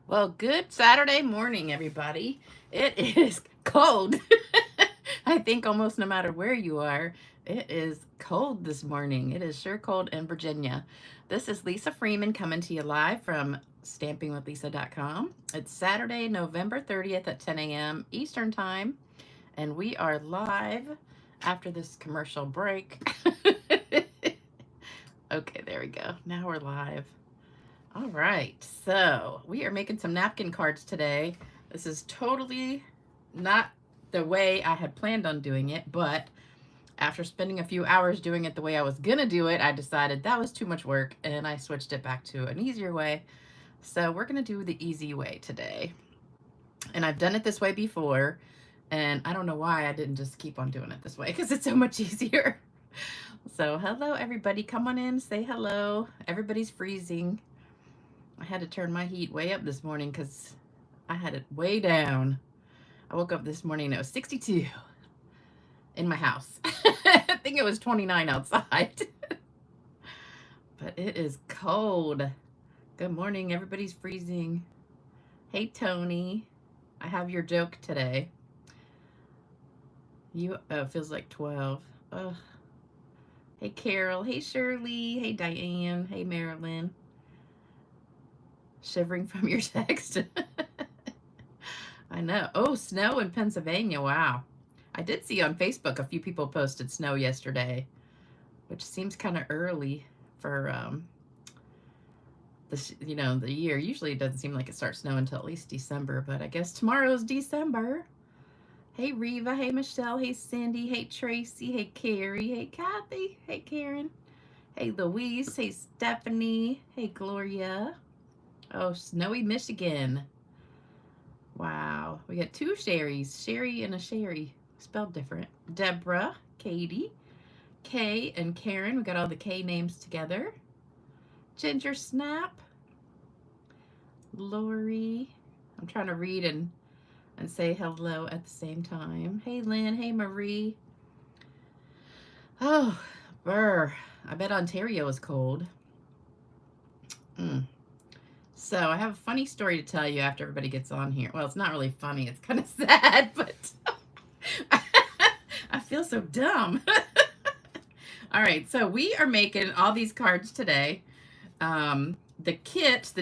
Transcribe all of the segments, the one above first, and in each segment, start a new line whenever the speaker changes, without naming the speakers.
Well, good Saturday morning, everybody. It is cold. I think almost no matter where you are, it is cold this morning. It is sure cold in Virginia. This is Lisa Freeman coming to you live from stampingwithlisa.com. It's Saturday, November 30th at 10 a.m. Eastern Time, and we are live after this commercial break. Okay, there we go. Now we're live. All right, so we are making some napkin cards today. This is totally not the way I had planned on doing it, but after spending a few hours doing it the way I was gonna do it, I decided that was too much work and I switched it back to an easier way. So we're gonna do the easy way today. And I've done it this way before, and I don't know why I didn't just keep on doing it this way because it's so much easier. So hello everybody, come on in, say hello. Everybody's freezing. I had to turn my heat way up this morning because I had it way down. I woke up this morning and it was 62 in my house. I think it was 29 outside. But it is cold. Good morning. Everybody's freezing. Hey, Tony. I have your joke today. It feels like 12. Ugh. Hey, Carol. Hey, Shirley. Hey, Diane. Hey, Marilyn. Shivering from your text. I know. Oh, snow in Pennsylvania. Wow. I did see on Facebook a few people posted snow yesterday, which seems kind of early for the year. Usually it doesn't seem like it starts snowing until at least December, but I guess tomorrow's December. Hey, Reva. Hey, Michelle. Hey, Cindy. Hey, Tracy. Hey, Carrie. Hey, Kathy. Hey, Karen. Hey, Louise. Hey, Stephanie. Hey, Gloria. Oh, snowy Michigan. Wow. We got two Sherrys. Sherry and a Sherry. Spelled different. Deborah, Katie, Kay, and Karen. We got all the K names together. Ginger Snap. Lori. I'm trying to read and say hello at the same time. Hey, Lynn. Hey, Marie. Oh, brr. I bet Ontario is cold. So I have a funny story to tell you after everybody gets on here. Well, it's not really funny. It's kind of sad, but I feel so dumb. All right, so we are making all these cards today. The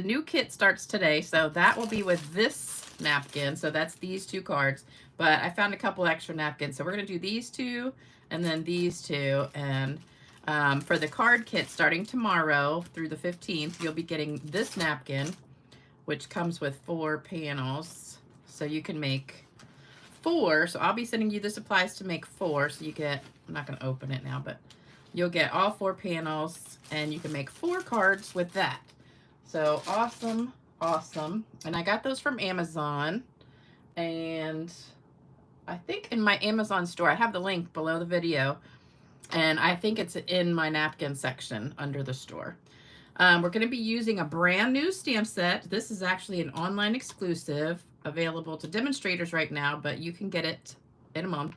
new kit starts today, so that will be with this napkin. So that's these two cards. But I found a couple extra napkins, so we're going to do these two and then these two. And for the card kit starting tomorrow through the 15th, you'll be getting this napkin, which comes with 4 panels. So you can make 4. So I'll be sending you the supplies to make 4. So you get, I'm not going to open it now, but you'll get all 4 panels and you can make 4 cards with that. So awesome, awesome. And I got those from Amazon. And I think in my Amazon store, I have the link below the video. And I think it's in my napkin section under the store. We're going to be using a brand new stamp set. This is actually an online exclusive available to demonstrators right now, but you can get it in a month.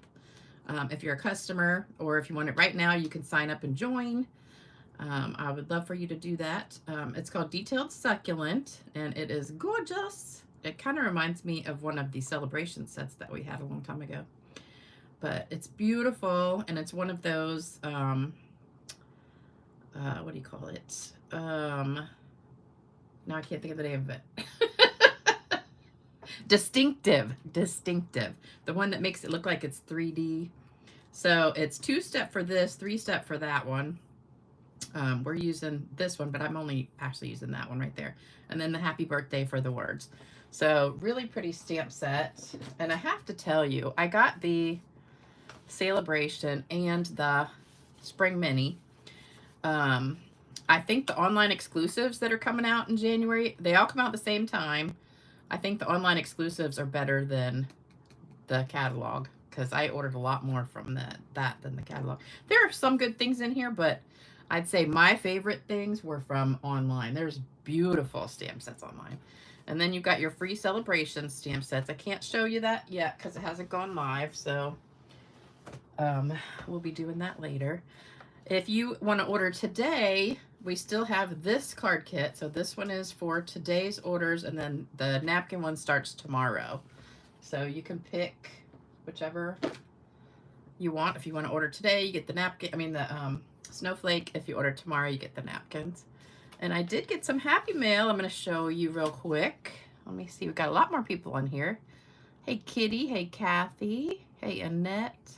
If you're a customer or if you want it right now, you can sign up and join. I would love for you to do that. It's called Detailed Succulent, and it is gorgeous. It kind of reminds me of one of the celebration sets that we had a long time ago. But it's beautiful, and it's one of those, what do you call it? Now I can't think of the name of it. Distinctive. The one that makes it look like it's 3D. So it's 2-step for this, 3-step for that one. We're using this one, but I'm only actually using that one right there. And then the happy birthday for the words. So really pretty stamp set. And I have to tell you, I got the Celebration and the Spring Mini. I think the online exclusives that are coming out in January, they all come out at the same time. I think the online exclusives are better than the catalog because I ordered a lot more from that than the catalog. There are some good things in here, but I'd say my favorite things were from online. There's beautiful stamp sets online. And then you've got your free celebration stamp sets. I can't show you that yet because it hasn't gone live, so we'll be doing that later. If you want to order today, we still have this card kit. So this one is for today's orders, and then the napkin one starts tomorrow. So you can pick whichever you want. If you want to order today, you get the napkin. I mean the snowflake. If you order tomorrow, you get the napkins. And I did get some happy mail. I'm going to show you real quick. Let me see. We've got a lot more people on here. Hey, Kitty. Hey, Kathy. Hey, Annette.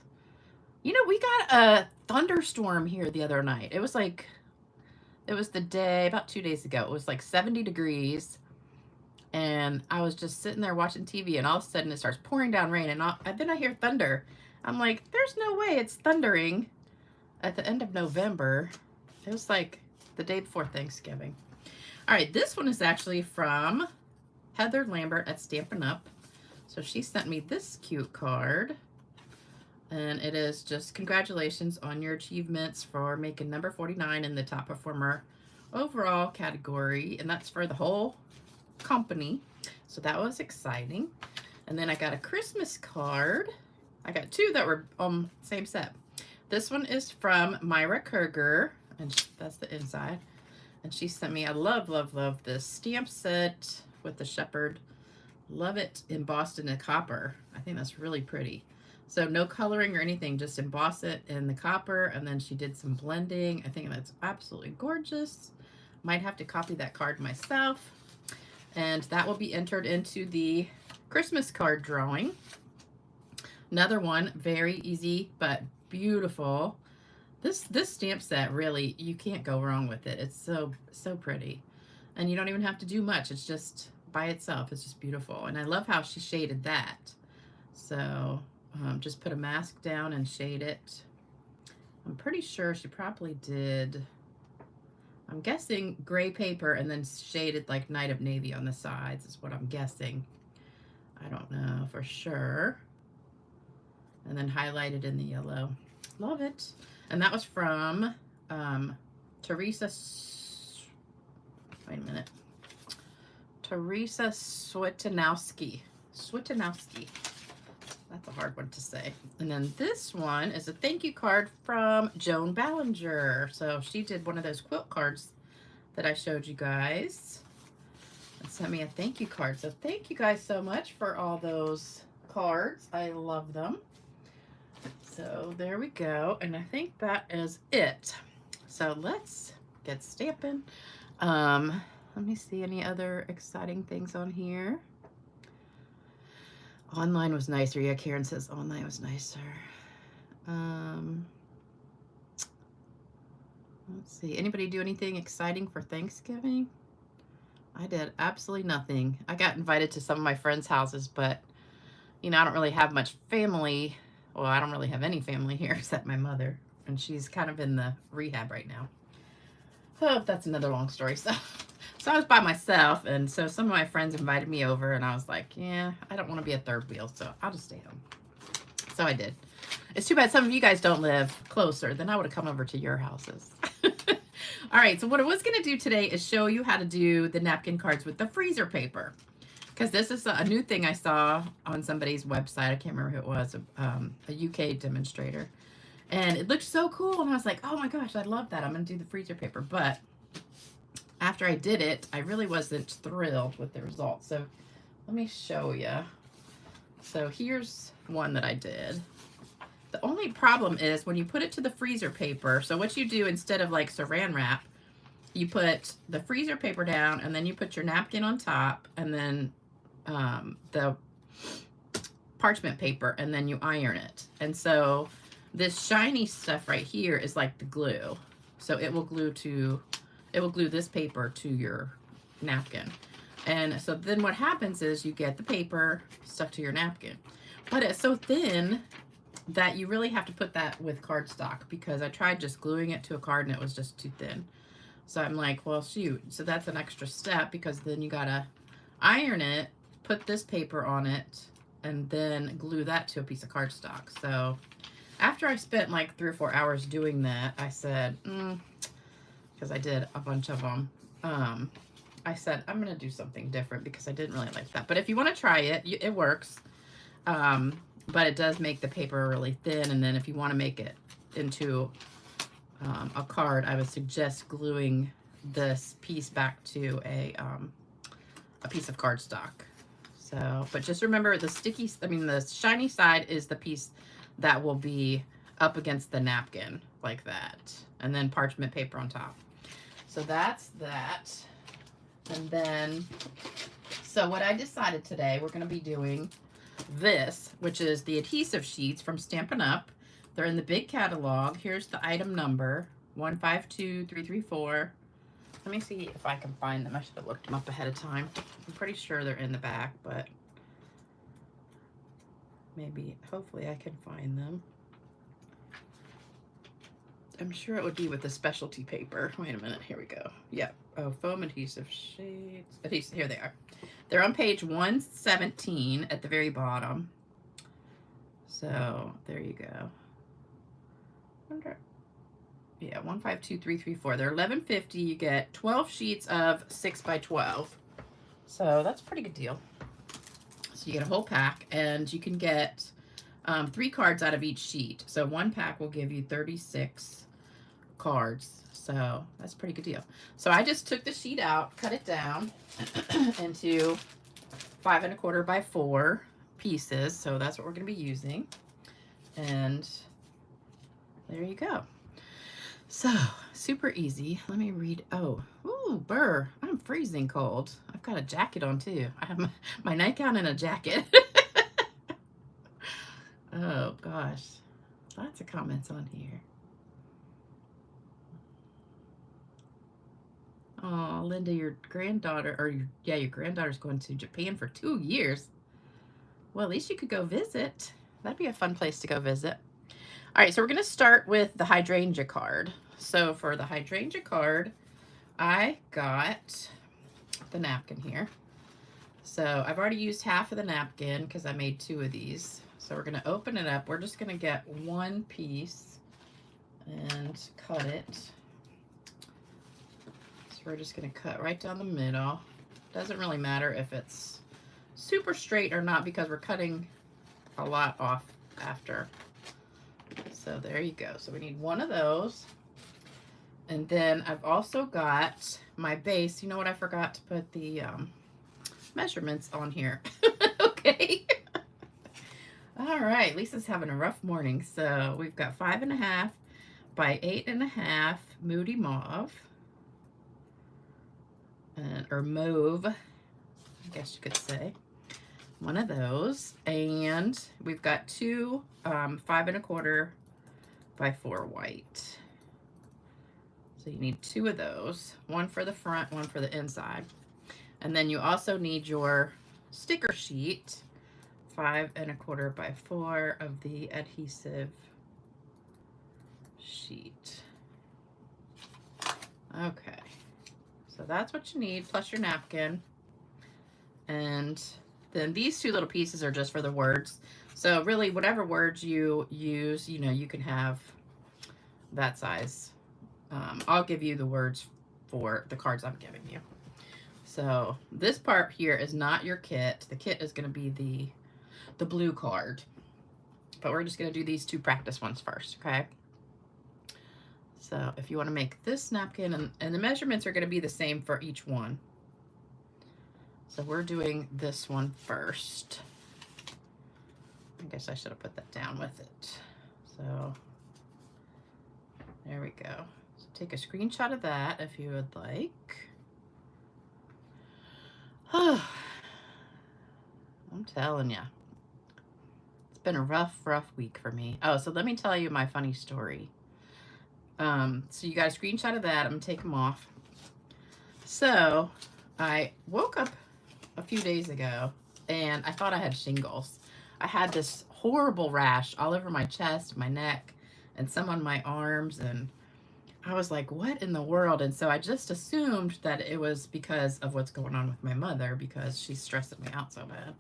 You know, we got a thunderstorm here the other night. It was like, it was the day, about 2 days ago. It was like 70 degrees. And I was just sitting there watching TV, and all of a sudden it starts pouring down rain. And then I hear thunder. I'm like, there's no way it's thundering at the end of November. It was like the day before Thanksgiving. All right, this one is actually from Heather Lambert at Stampin' Up. So she sent me this cute card. And it is just congratulations on your achievements for making number 49 in the top performer overall category. And that's for the whole company. So that was exciting. And then I got a Christmas card. I got two that were same set. This one is from Myra Kerger, and that's the inside. And she sent me, I love, love, love this stamp set with the shepherd. Love it embossed in a copper. I think that's really pretty. So no coloring or anything, just emboss it in the copper, and then she did some blending. I think that's absolutely gorgeous. Might have to copy that card myself. And that will be entered into the Christmas card drawing. Another one, very easy but beautiful. This stamp set, really, you can't go wrong with it. It's so pretty. And you don't even have to do much. It's just by itself. It's just beautiful. And I love how she shaded that. So just put a mask down and shade it. I'm pretty sure she probably did, I'm guessing gray paper and then shaded like Night of Navy on the sides is what I'm guessing. I don't know for sure. And then highlighted in the yellow. Love it. And that was from Teresa, wait a minute. Teresa Switanowski. That's a hard one to say. And then this one is a thank you card from Joan Ballinger. So she did one of those quilt cards that I showed you guys and sent me a thank you card. So thank you guys so much for all those cards. I love them. So there we go. And I think that is it. So let's get stamping. Let me see any other exciting things on here. Online was nicer. Yeah, Karen says online was nicer. Let's see. Anybody do anything exciting for Thanksgiving? I did absolutely nothing. I got invited to some of my friends' houses, but, you know, I don't really have much family. Well, I don't really have any family here except my mother, and she's kind of in the rehab right now. So that's another long story. So I was by myself, and so some of my friends invited me over, and I was like, yeah, I don't want to be a third wheel, so I'll just stay home. So I did. It's too bad some of you guys don't live closer. Then I would have come over to your houses. All right, so what I was going to do today is show you how to do the napkin cards with the freezer paper. Because this is a new thing I saw on somebody's website. I can't remember who it was, a UK demonstrator. And it looked so cool, and I was like, oh my gosh, I love that. I'm going to do the freezer paper. But after I did it, I really wasn't thrilled with the results. So let me show you. So here's one that I did. The only problem is when you put it to the freezer paper, so what you do instead of like saran wrap, you put the freezer paper down, and then you put your napkin on top, and then the parchment paper, and then you iron it. And so this shiny stuff right here is like the glue. So it will glue this paper to your napkin. And so then what happens is you get the paper stuck to your napkin. But it's so thin that you really have to put that with cardstock, because I tried just gluing it to a card and it was just too thin. So I'm like, well, shoot. So that's an extra step, because then you gotta iron it, put this paper on it, and then glue that to a piece of cardstock. So after I spent like 3 or 4 hours doing that, I said, because I did a bunch of them, I said, I'm gonna do something different, because I didn't really like that. But if you want to try it, it works. But it does make the paper really thin, and then if you want to make it into a card, I would suggest gluing this piece back to a piece of cardstock. So, but just remember the the shiny side is the piece that will be up against the napkin like that. And then parchment paper on top. So that's that. And then, so what I decided today, we're going to be doing this, which is the adhesive sheets from Stampin' Up. They're in the big catalog. Here's the item number, 152334. Let me see if I can find them. I should have looked them up ahead of time. I'm pretty sure they're in the back, but maybe, hopefully I can find them. I'm sure it would be with the specialty paper. Wait a minute, here we go. Yep, oh, foam adhesive sheets. Adhesive, here they are. They're on page 117 at the very bottom. So, there you go. Yeah, 152334. They're $11.50. You get 12 sheets of 6 by 12. So that's a pretty good deal. So you get a whole pack, and you can get 3 cards out of each sheet. So one pack will give you 36 cards. So that's a pretty good deal. So I just took the sheet out, cut it down into 5 1/4 by 4 pieces. So that's what we're going to be using. And there you go. So, super easy. Let me read. Oh, ooh, burr. I'm freezing cold. I've got a jacket on too. I have my nightgown and a jacket. Oh, gosh. Lots of comments on here. Oh, Linda, your granddaughter, or your granddaughter's going to Japan for 2 years. Well, at least you could go visit. That'd be a fun place to go visit. All right, so we're going to start with the hydrangea card. So for the hydrangea card, I got the napkin here. So I've already used half of the napkin because I made 2 of these. So we're going to open it up. We're just going to get one piece and cut it. So we're just going to cut right down the middle. Doesn't really matter if it's super straight or not because we're cutting a lot off after. So there you go. So we need one of those. And then I've also got my base. You know what? I forgot to put the measurements on here. Okay. All right. Lisa's having a rough morning. So we've got 5 1/2 by 8 1/2 Moody Mauve. Or mauve, I guess you could say. One of those. And we've got 2 5 1/4 by 4 white. So you need 2 of those, one for the front, one for the inside. And then you also need your sticker sheet, 5 1/4 by 4 of the adhesive sheet. Okay, so that's what you need, plus your napkin. And then these 2 little pieces are just for the words. So really, whatever words you use, you know, you can have that size. I'll give you the words for the cards I'm giving you. So this part here is not your kit. The kit is going to be the blue card. But we're just going to do these 2 practice ones first, okay? So if you want to make this napkin, and the measurements are going to be the same for each one. So we're doing this one first. I guess I should have put that down with it. So there we go. So take a screenshot of that if you would like. I'm telling you. It's been a rough week for me. Oh, so let me tell you my funny story. So you got a screenshot of that. I'm going to take them off. So I woke up a few days ago and I thought I had shingles. I had this horrible rash all over my chest, my neck, and some on my arms, and I was like, what in the world? And so I just assumed that it was because of what's going on with my mother, because she's stressing me out so bad.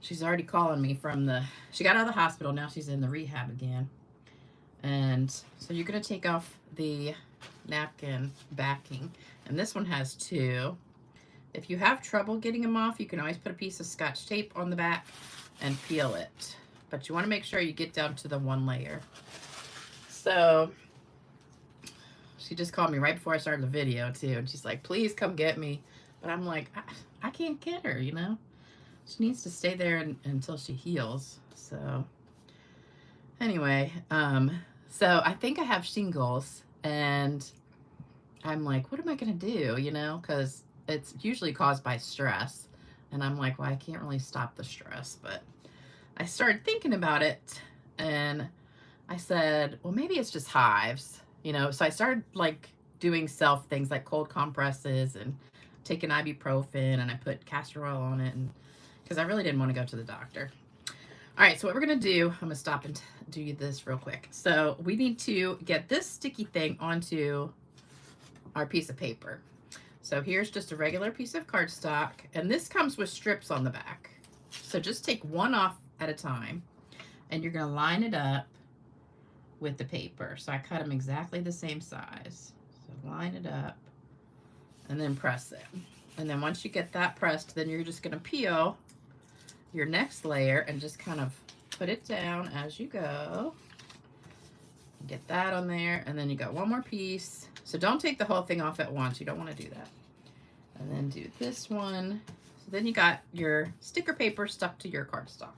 She's already calling me she got out of the hospital, now she's in the rehab again. And so you're going to take off the napkin backing, and this one has 2. If you have trouble getting them off, you can always put a piece of Scotch tape on the back and peel it. But you want to make sure you get down to the 1 layer. So She just called me right before I started the video too, and she's like, please come get me. But I'm like, I can't get her, you know? She needs to stay there until she heals. So anyway, so I think I have shingles, and I'm like, what am I gonna do, you know? Because it's usually caused by stress. And I'm like, well, I can't really stop the stress. But I started thinking about it, and I said, well, maybe it's just hives, you know? So I started like doing self things like cold compresses and taking ibuprofen, and I put castor oil on it, and because I really didn't want to go to the doctor. All right, so what we're gonna do, I'm gonna stop and do this real quick. So we need to get this sticky thing onto our piece of paper. So here's just a regular piece of cardstock, and this comes with strips on the back. So just take one off at a time, and you're gonna line it up with the paper. So I cut them exactly the same size. So line it up and then press it. And then once you get that pressed, then you're just gonna peel your next layer and just kind of put it down as you go. Get that on there, and then you got one more piece. So don't take the whole thing off at once. You don't want to do that. And then do this one. So then you got your sticker paper stuck to your cardstock.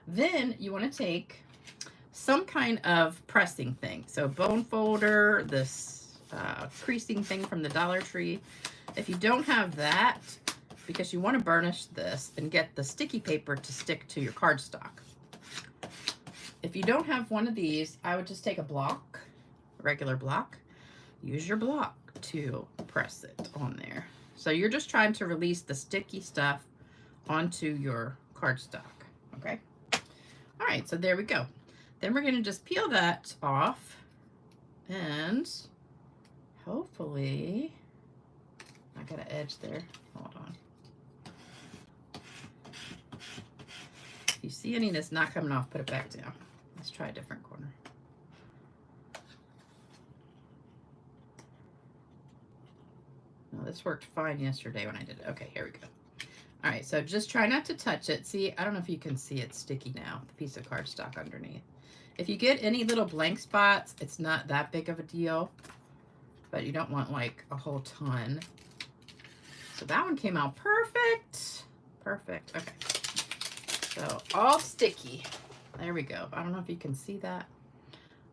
Then you want to take some kind of pressing thing. So bone folder, this creasing thing from the Dollar Tree. If you don't have that, because you want to burnish this and get the sticky paper to stick to your cardstock. If you don't have one of these, I would just take a block, a regular block. Use your block to press it on there. So you're just trying to release the sticky stuff onto your cardstock, okay? All right, so there we go. Then we're gonna just peel that off, and hopefully, I got an edge there, hold on. If you see any that's not coming off, put it back down. Let's try a different corner. No, this worked fine yesterday when I did it. Okay, here we go. All right, so just try not to touch it. See, I don't know if you can see it's sticky now, the piece of cardstock underneath. If you get any little blank spots, it's not that big of a deal, but you don't want like a whole ton. So that one came out perfect. Perfect, okay. So all sticky. There we go. I don't know if you can see that,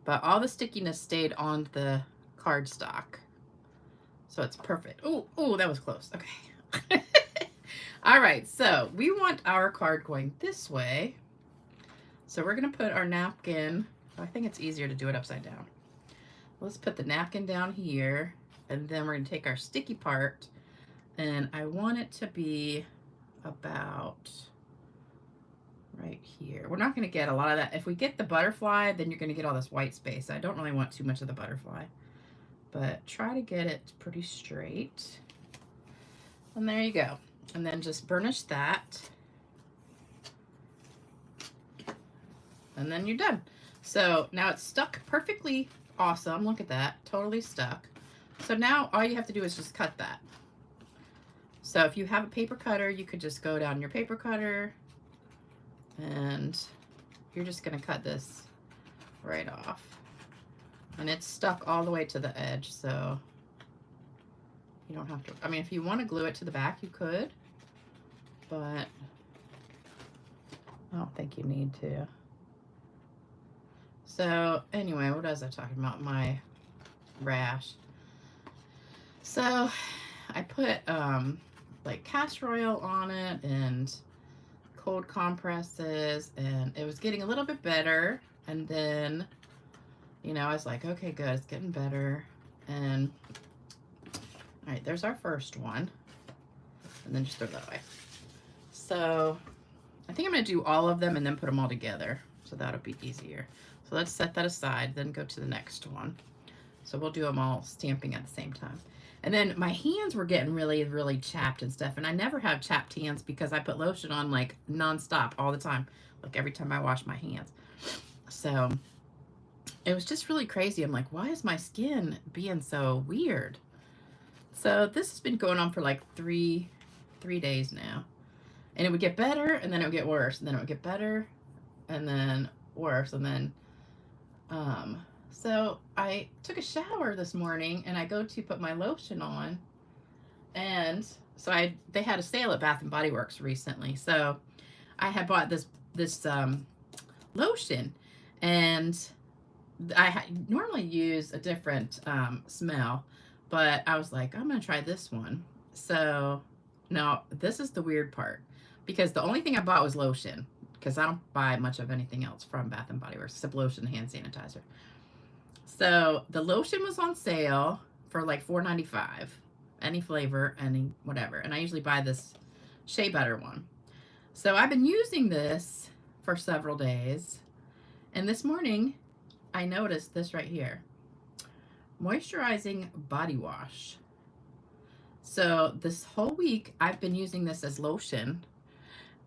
but all the stickiness stayed on the cardstock. So it's perfect. Oh, that was close. Okay. All right, so we want our card going this way. So we're gonna put our napkin, I think it's easier to do it upside down. Let's put the napkin down here, and then we're gonna take our sticky part, and I want it to be about right here. We're not gonna get a lot of that. If we get the butterfly, then you're gonna get all this white space. I don't really want too much of the butterfly, but try to get it pretty straight. And there you go. And then just burnish that. And then you're done. So now it's stuck perfectly awesome. Look at that, totally stuck. So now all you have to do is just cut that. So if you have a paper cutter, you could just go down your paper cutter, and you're just gonna cut this right off. And it's stuck all the way to the edge, so you don't have to, I mean, if you want to glue it to the back, you could, but I don't think you need to. So anyway, what was I talking about? My rash. So I put like castor oil on it and cold compresses, and it was getting a little bit better. And then, you know, I was like, okay, good, it's getting better. And all right, there's our first one. And then just throw that away. So I think I'm gonna do all of them and then put them all together. So that'll be easier. So let's set that aside, then go to the next one. So we'll do them all stamping at the same time. And then my hands were getting really, really chapped and stuff. And I never have chapped hands because I put lotion on like nonstop all the time. Like every time I wash my hands. So it was just really crazy. I'm like, why is my skin being so weird? So this has been going on for like three days now. And it would get better, and then it would get worse, and then it would get better, and then worse, and then So I took a shower this morning and I go to put my lotion on, and so they had a sale at Bath and Body Works recently. So I had bought this lotion, and I normally use a different smell, but I was like, I'm gonna try this one. So now this is the weird part, because the only thing I bought was lotion, because I don't buy much of anything else from Bath and Body Works except lotion and hand sanitizer. So the lotion was on sale for like $4.95, any flavor, any whatever, and I usually buy this shea butter one. So I've been using this for several days, and this morning I noticed this right here, moisturizing body wash. So this whole week I've been using this as lotion,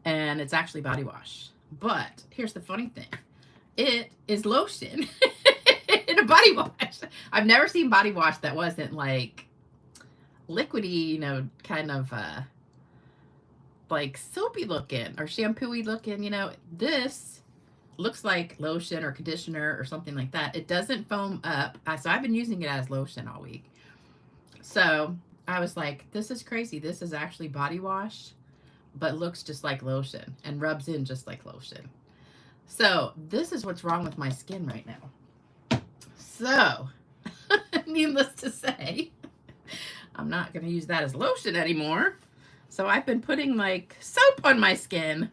and it's actually body wash. But here's the funny thing, it is lotion in a body wash. I've never seen body wash that wasn't like liquidy, you know, kind of like soapy looking or shampooy looking. You know, this looks like lotion or conditioner or something like that. It doesn't foam up. So I've been using it as lotion all week. So I was like, this is crazy. This is actually body wash, but looks just like lotion and rubs in just like lotion. So this is what's wrong with my skin right now. So needless to say, I'm not going to use that as lotion anymore. So I've been putting like soap on my skin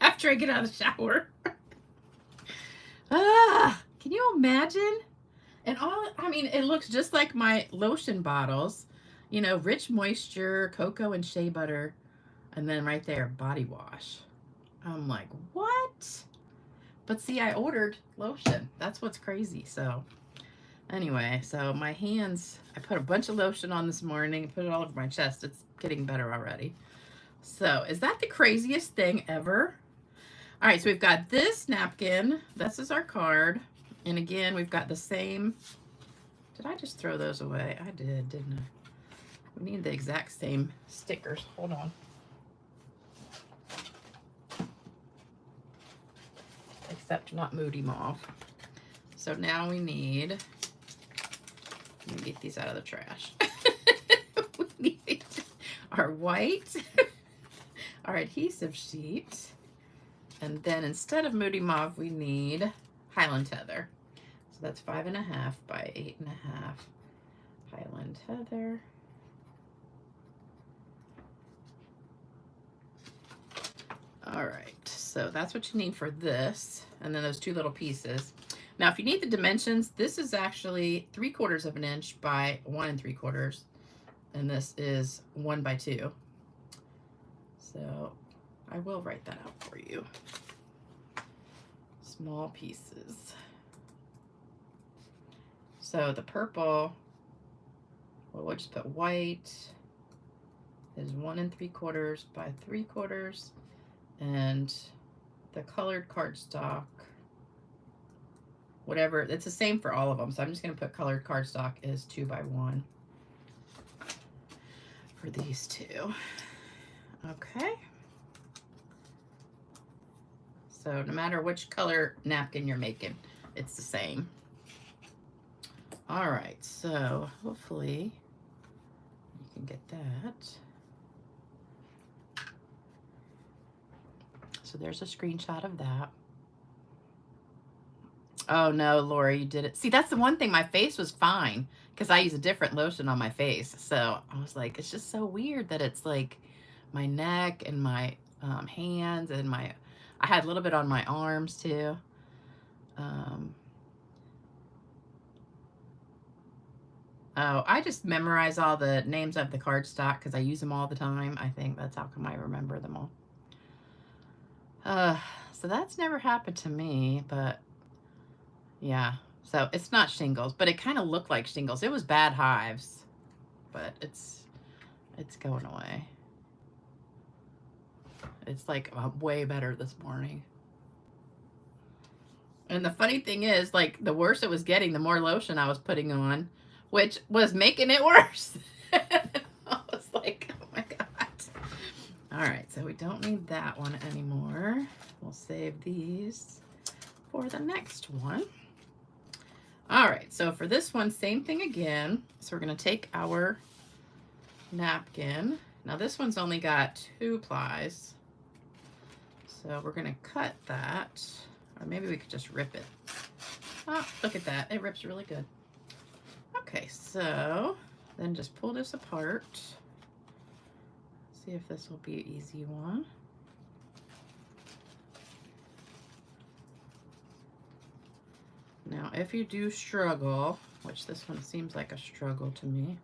after I get out of the shower. Can you imagine? And I mean, it looks just like my lotion bottles, you know, rich moisture, cocoa and shea butter, and then right there, body wash. I'm like, what? But see, I ordered lotion. That's what's crazy. So anyway, so my hands, I put a bunch of lotion on this morning, put it all over my chest. It's getting better already. So is that the craziest thing ever? All right, so we've got this napkin. This is our card. And again, we've got the same. Did I just throw those away? I did, didn't I? We need the exact same stickers. Hold on. Except not Moody Mauve. So now we need, let me get these out of the trash. We need our white, our adhesive sheet, and then instead of Moody Mauve, we need Highland Heather. So that's 5.5 by 8.5 Highland Heather. All right, so that's what you need for this, and then those two little pieces. Now, if you need the dimensions, this is actually 3/4 of an inch by 1 3/4, and this is 1 by 2. So I will write that out for you. Small pieces. So the purple, well, we'll just put white, is 1 3/4 by 3/4, and the colored cardstock, whatever, it's the same for all of them. So I'm just going to put colored cardstock is 2 by 1 for these two. Okay. So no matter which color napkin you're making, it's the same. All right, so hopefully you can get that. So there's a screenshot of that. Oh no, Lori, you did it. See, that's the one thing. My face was fine because I use a different lotion on my face. So I was like, it's just so weird that it's like my neck and my hands and I had a little bit on my arms too. Oh, I just memorize all the names of the cardstock because I use them all the time. I think that's how come I remember them all. So that's never happened to me, but yeah. So it's not shingles, but it kind of looked like shingles. It was bad hives, but it's going away. It's like way better this morning. And the funny thing is, like, the worse it was getting, the more lotion I was putting on, which was making it worse. I was like, oh my God. All right, so we don't need that one anymore. We'll save these for the next one. All right, so for this one, same thing again. So we're gonna take our napkin. Now this one's only got 2 plies. So we're gonna cut that, or maybe we could just rip it. Oh, look at that, it rips really good. Okay, so then just pull this apart. See if this will be an easy one. Now, if you do struggle, which this one seems like a struggle to me.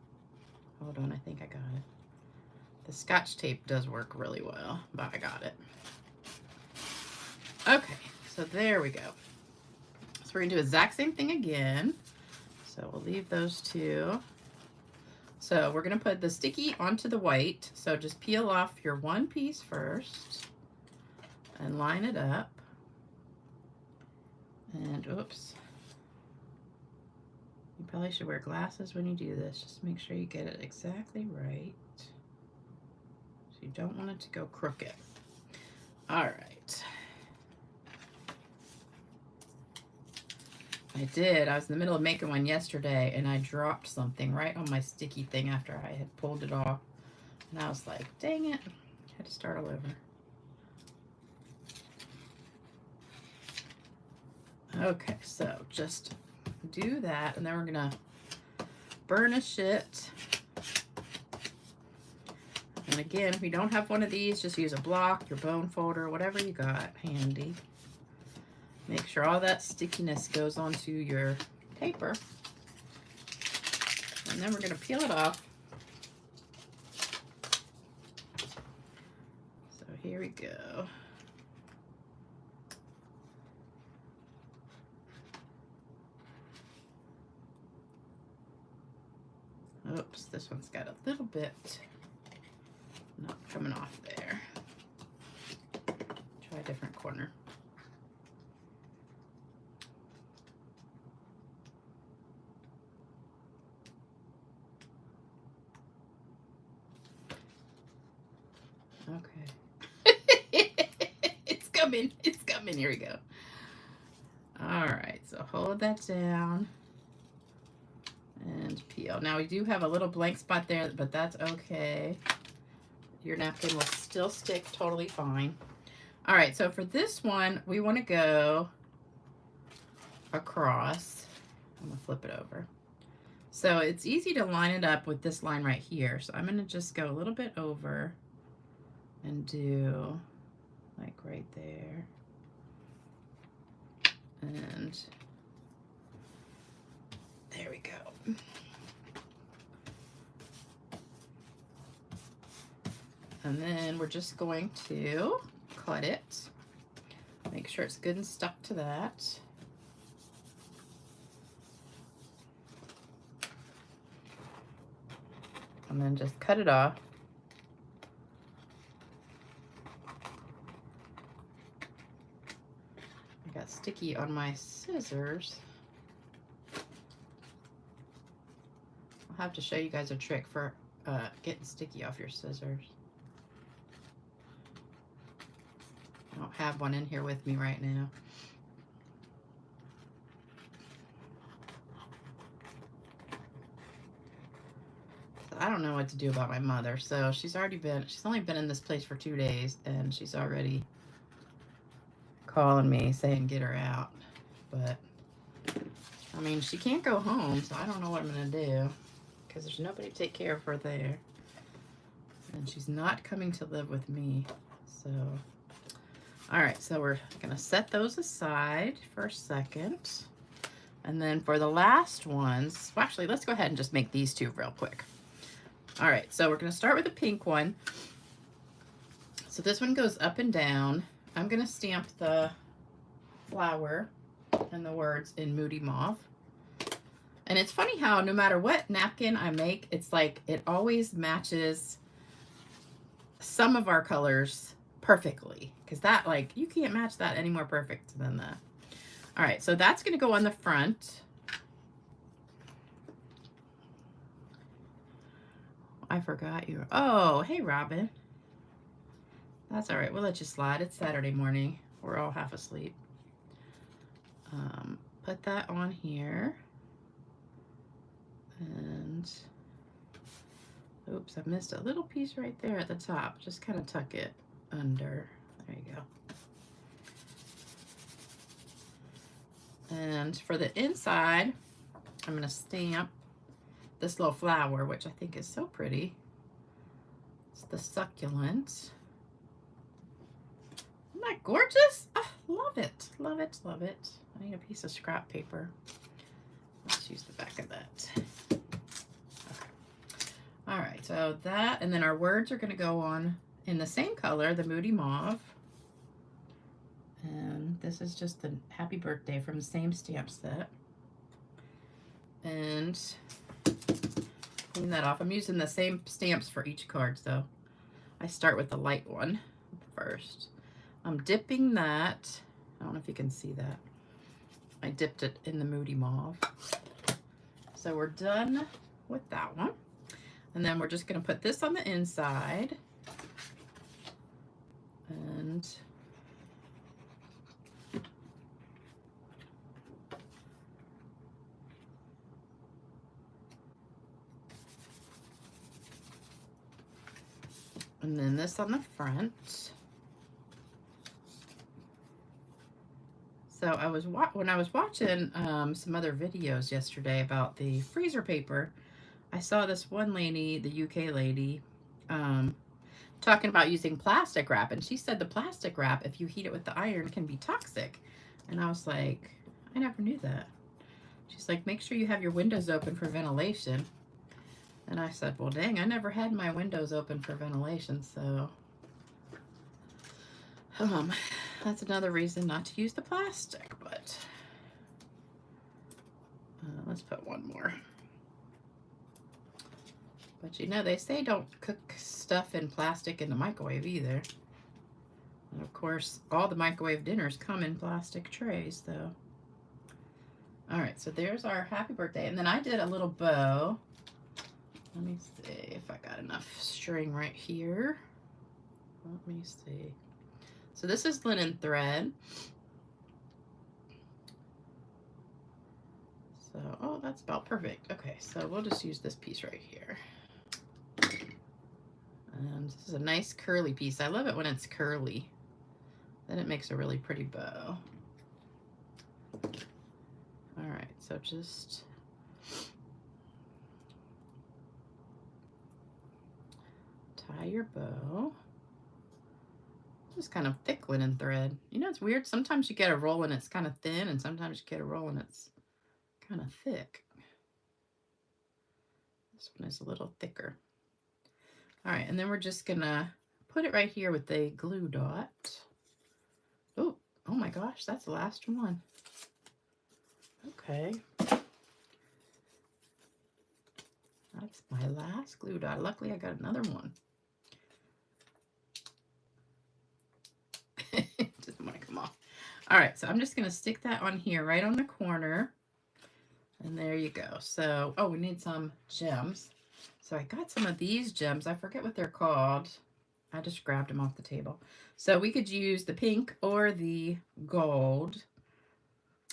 Hold on, I think I got it. The Scotch tape does work really well, but I got it. Okay, so there we go. So we're gonna do the exact same thing again. So we'll leave those 2. So we're gonna put the sticky onto the white. So just peel off your one piece first and line it up. And oops. You probably should wear glasses when you do this. Just make sure you get it exactly right. So you don't want it to go crooked. All right. I was in the middle of making one yesterday and I dropped something right on my sticky thing after I had pulled it off. And I was like, dang it, I had to start all over. Okay, so just do that and then we're gonna burnish it. And again, if you don't have one of these, just use a block, your bone folder, whatever you got handy. Make sure all that stickiness goes onto your paper. And then we're going to peel it off. So here we go. Oops, this one's got a little bit not coming off there. Try a different corner. Okay. It's coming. It's coming. Here we go. All right. So hold that down and peel. Now we do have a little blank spot there, but that's okay. Your napkin will still stick totally fine. All right. So for this one, we want to go across. I'm going to flip it over. So it's easy to line it up with this line right here. So I'm going to just go a little bit over and do like right there. And there we go. And then we're just going to cut it. Make sure it's good and stuck to that. And then just cut it off. I got sticky on my scissors. I'll have to show you guys a trick for getting sticky off your scissors. I don't have one in here with me right now. So I don't know what to do about my mother. So she's only been in this place for 2 days and she's already calling me saying get her out. But I mean, she can't go home, so I don't know what I'm gonna do because there's nobody to take care of her there. And she's not coming to live with me. So all right, so we're gonna set those aside for a second. And then for the last ones, well, actually, let's go ahead and just make these 2 real quick. All right, so we're gonna start with the pink one. So this one goes up and down. I'm gonna stamp the flower and the words in Moody Mauve. And it's funny how no matter what napkin I make, it's like it always matches some of our colors perfectly. Because that, like, you can't match that any more perfect than that. All right, so that's going to go on the front. I forgot you. Oh, hey, Robin. That's all right. We'll let you slide. It's Saturday morning. We're all half asleep. Put that on here. And oops, I missed a little piece right there at the top. Just kind of tuck it under. There you go. And for the inside, I'm going to stamp this little flower, which I think is so pretty. It's the succulent. Isn't that gorgeous? Oh, love it, love it, love it. I need a piece of scrap paper. Let's use the back of that. Okay. All right, so that, and then our words are going to go on in the same color, the Moody Mauve. And this is just the happy birthday from the same stamp set. And clean that off. I'm using the same stamps for each card, so I start with the light one first. I'm dipping that. I don't know if you can see that. I dipped it in the Moody Mauve. So we're done with that one. And then we're just going to put this on the inside. And then this on the front. So when I was watching some other videos yesterday about the freezer paper, I saw this one lady, the UK lady, talking about using plastic wrap, and she said the plastic wrap, if you heat it with the iron, can be toxic. And I was like, I never knew that. She's like, make sure you have your windows open for ventilation. And I said, well, dang, I never had my windows open for ventilation, so that's another reason not to use the plastic. But let's put one more. But you know, they say don't cook stuff in plastic in the microwave either. And of course, all the microwave dinners come in plastic trays, though. All right, so there's our happy birthday. And then I did a little bow. Let me see if I got enough string right here. Let me see. So this is linen thread. So, oh, that's about perfect. Okay, so we'll just use this piece right here. And this is a nice curly piece. I love it when it's curly. Then it makes a really pretty bow. All right, so just tie your bow. This is kind of thick linen thread. You know, it's weird. Sometimes you get a roll and it's kind of thin, and sometimes you get a roll and it's kind of thick. This one is a little thicker. All right, and then we're just gonna put it right here with the glue dot. Oh my gosh, that's the last one. Okay. That's my last glue dot. Luckily, I got another one. Doesn't want to come off. All right, so I'm just going to stick that on here, right on the corner. And there you go. So, oh, we need some gems. So I got some of these gems. I forget what they're called. I just grabbed them off the table. So we could use the pink or the gold.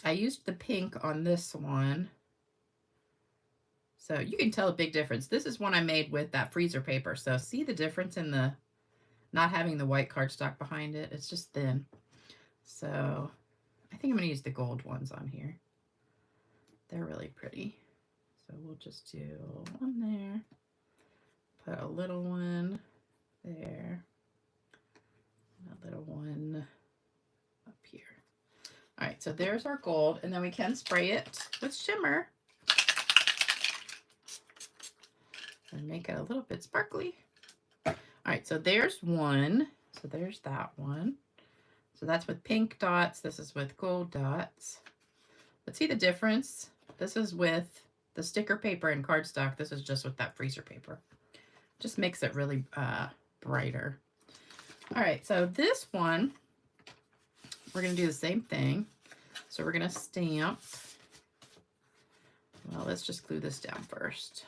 I used the pink on this one. So you can tell a big difference. This is one I made with that freezer paper. So see the difference in the not having the white cardstock behind it? It's just thin. So I think I'm going to use the gold ones on here. They're really pretty. So we'll just do one there. Put a little one there. A little one up here. All right, so there's our gold. And then we can spray it with shimmer. And make it a little bit sparkly. All right, so there's one. So there's that one. So that's with pink dots. This is with gold dots. But see the difference? This is with the sticker paper and cardstock. This is just with that freezer paper. Just makes it really brighter. All right, so this one, we're going to do the same thing. So we're going to stamp. Well, let's just glue this down first.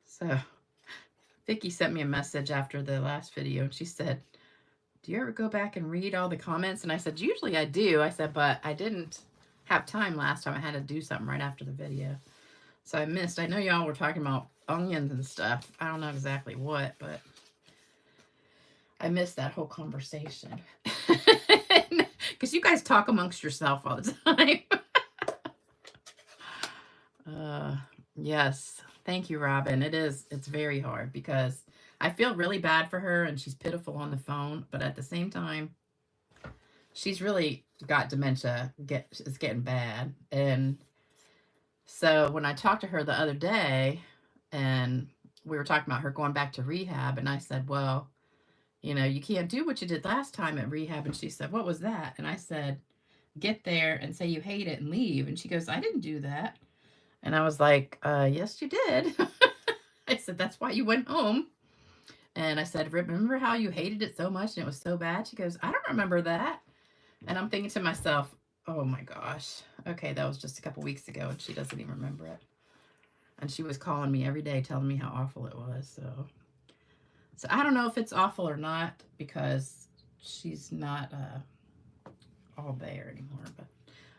So Vicki sent me a message after the last video, and she said, do you ever go back and read all the comments? And I said, usually I do. I said, but I didn't have time last time. I had to do something right after the video. So I missed. I know y'all were talking about onions and stuff. I don't know exactly what, but I missed that whole conversation. Because you guys talk amongst yourself all the time. Yes. Thank you, Robin. It's very hard because I feel really bad for her and she's pitiful on the phone, but at the same time, she's really got dementia. It's getting bad. And so when I talked to her the other day and we were talking about her going back to rehab, and I said, well, you know, you can't do what you did last time at rehab. And she said, what was that? And I said, get there and say you hate it and leave. And she goes, I didn't do that. And I was like, yes, you did. I said, that's why you went home. And I said, remember how you hated it so much and it was so bad? She goes, I don't remember that. And I'm thinking to myself, oh my gosh. Okay, that was just a couple weeks ago and she doesn't even remember it. And she was calling me every day telling me how awful it was. So I don't know if it's awful or not because she's not all there anymore. But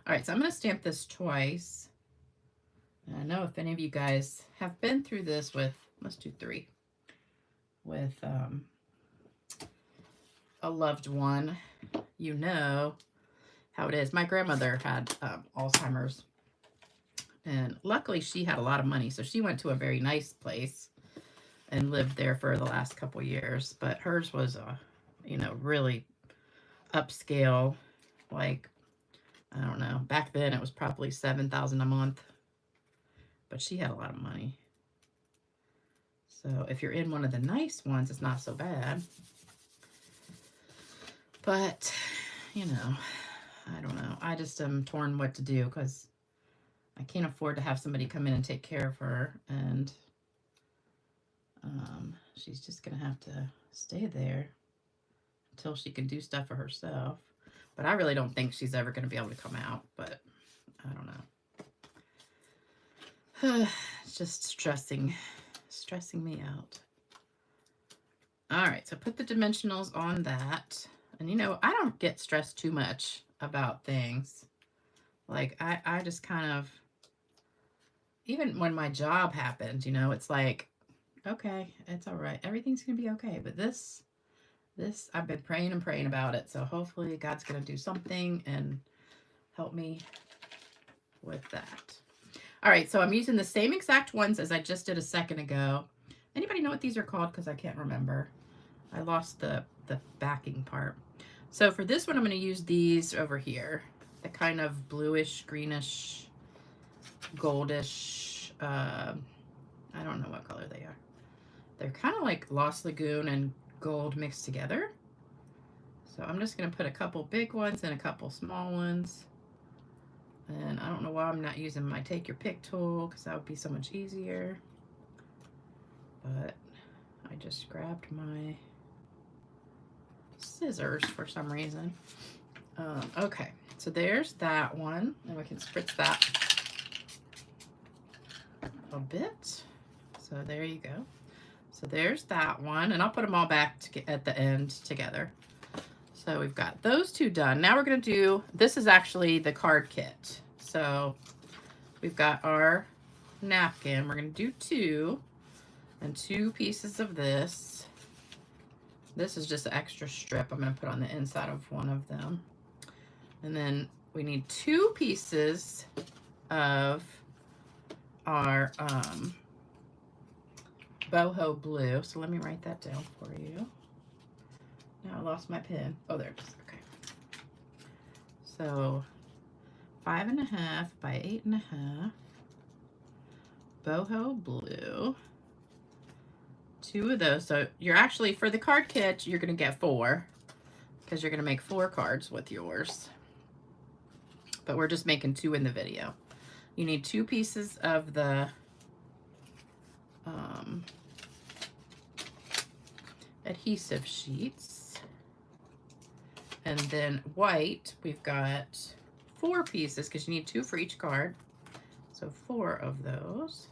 all right, so I'm going to stamp this twice. And I know if any of you guys have been through this with, let's do 3, with a loved one, you know how it is. My grandmother had Alzheimer's, and luckily she had a lot of money, so she went to a very nice place and lived there for the last couple years, but hers was, you know, really upscale, like, I don't know, back then it was probably $7,000 a month. But she had a lot of money. So if you're in one of the nice ones, it's not so bad. But, you know, I don't know. I just am torn what to do because I can't afford to have somebody come in and take care of her. And she's just going to have to stay there until she can do stuff for herself. But I really don't think she's ever going to be able to come out. But I don't know. It's just stressing me out. All right, so put the dimensionals on that. And you know, I don't get stressed too much about things. Like I just kind of, even when my job happened, you know, it's like, okay, it's all right. Everything's gonna be okay. But this I've been praying and praying about it. So hopefully God's gonna do something and help me with that. All right, so I'm using the same exact ones as I just did a second ago. Anybody know what these are called? Because I can't remember. I lost the backing part. So for this one, I'm going to use these over here. The kind of bluish, greenish, goldish. I don't know what color they are. They're kind of like Lost Lagoon and gold mixed together. So I'm just going to put a couple big ones and a couple small ones. And I don't know why I'm not using my take your pick tool because that would be so much easier. But I just grabbed my scissors for some reason. Okay, so there's that one. And we can spritz that a bit. So there you go. So there's that one. And I'll put them all back at the end together. So we've got those 2 done. Now we're going to do, this is actually the card kit. So we've got our napkin. We're going to do 2 and 2 pieces of this. This is just an extra strip I'm going to put on the inside of one of them. And then we need 2 pieces of our boho blue. So let me write that down for you. Now I lost my pen. Oh, there it is. Okay. So 5.5 by 8.5 boho blue. 2 of those. So you're actually, for the card kit, you're going to get 4 because you're going to make 4 cards with yours. But we're just making 2 in the video. You need 2 pieces of the adhesive sheets. And then white, we've got 4 pieces because you need 2 for each card. So 4 of those.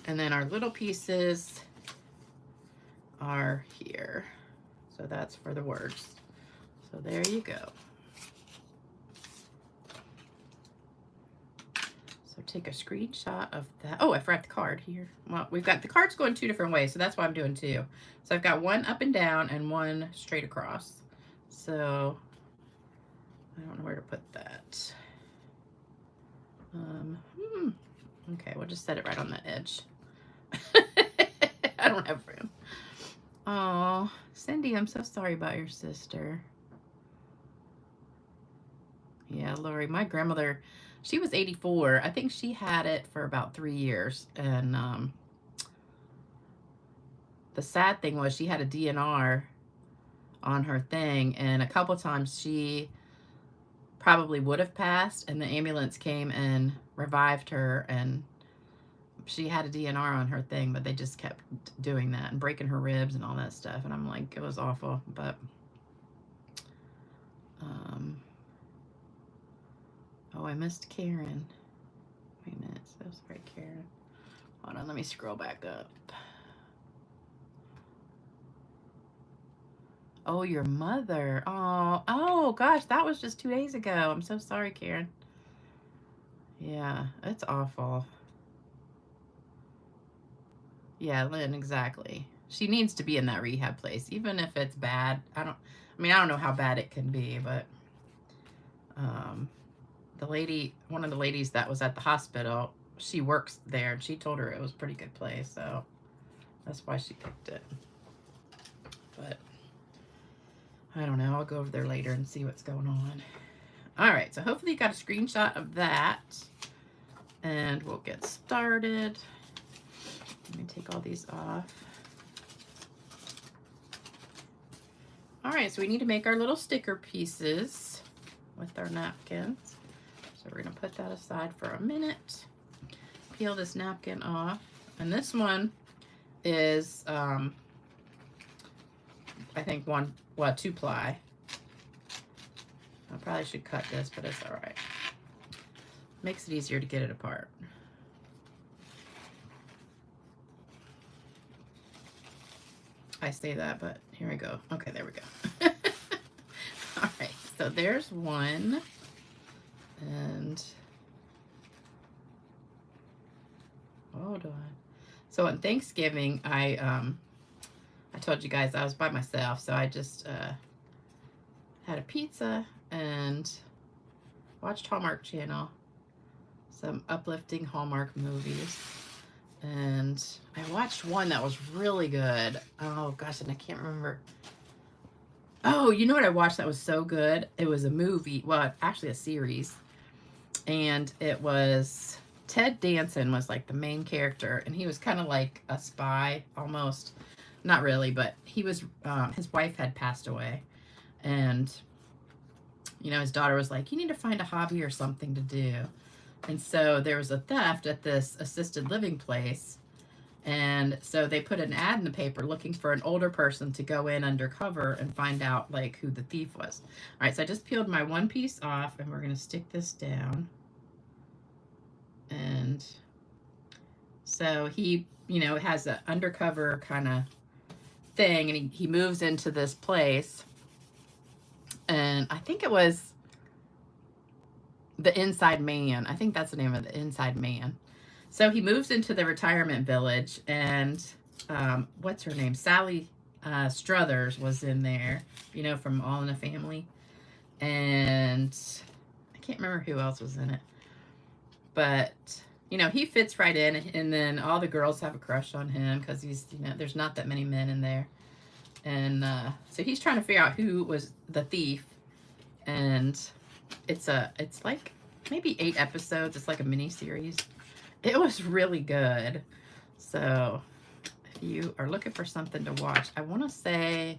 And then our little pieces are here. So that's for the words. So there you go. So take a screenshot of that. Oh, I forgot the card here. Well, we've got the cards going 2 different ways, so that's why I'm doing 2. So I've got one up and down and one straight across. So I don't know where to put that. Okay, we'll just set it right on the edge. I don't have room. Oh, Cindy, I'm so sorry about your sister. Yeah, Lori, my grandmother, she was 84. I think she had it for about 3 years. And the sad thing was she had a DNR on her thing. And a couple times she probably would have passed. And the ambulance came and revived her. And she had a DNR on her thing. But they just kept doing that and breaking her ribs and all that stuff. And I'm like, it was awful. But oh, I missed Karen. Wait a minute. So sorry, Karen. Hold on, let me scroll back up. Oh, your mother. Oh gosh, that was just 2 days ago. I'm so sorry, Karen. Yeah, it's awful. Yeah, Lynn, exactly. She needs to be in that rehab place, even if it's bad. I don't know how bad it can be, but one of the ladies that was at the hospital, she works there, and she told her it was a pretty good place, so that's why she picked it. But I don't know. I'll go over there later and see what's going on. All right, so hopefully you got a screenshot of that, and we'll get started. Let me take all these off. All right, so we need to make our little sticker pieces with our napkins. So we're gonna put that aside for a minute. Peel this napkin off. And this one is, I think 2 ply. I probably should cut this, but it's all right. Makes it easier to get it apart. I say that, but here we go. Okay, there we go. All right, so there's one. And hold on. So on Thanksgiving, I told you guys I was by myself, so I just had a pizza and watched Hallmark Channel, some uplifting Hallmark movies. And I watched one that was really good. Oh gosh, and I can't remember. Oh, you know what I watched that was so good? It was a movie, well, actually a series. And it was, Ted Danson was like the main character, and he was kind of like a spy almost. Not really, but he was, his wife had passed away. And, you know, his daughter was like, you need to find a hobby or something to do. And so there was a theft at this assisted living place. And so they put an ad in the paper looking for an older person to go in undercover and find out like who the thief was. All right, so I just peeled my one piece off, and we're going to stick this down. And so he, you know, has an undercover kind of thing, and he moves into this place. And I think it was The Inside Man. I think that's the name of The Inside Man. So he moves into the retirement village, and what's her name? Sally Struthers was in there, you know, from All in the Family. And I can't remember who else was in it. But, you know, he fits right in, and then all the girls have a crush on him because he's, you know, there's not that many men in there. And so he's trying to figure out who was the thief. And it's like maybe 8 episodes. It's like a mini series. It was really good. So if you are looking for something to watch, I want to say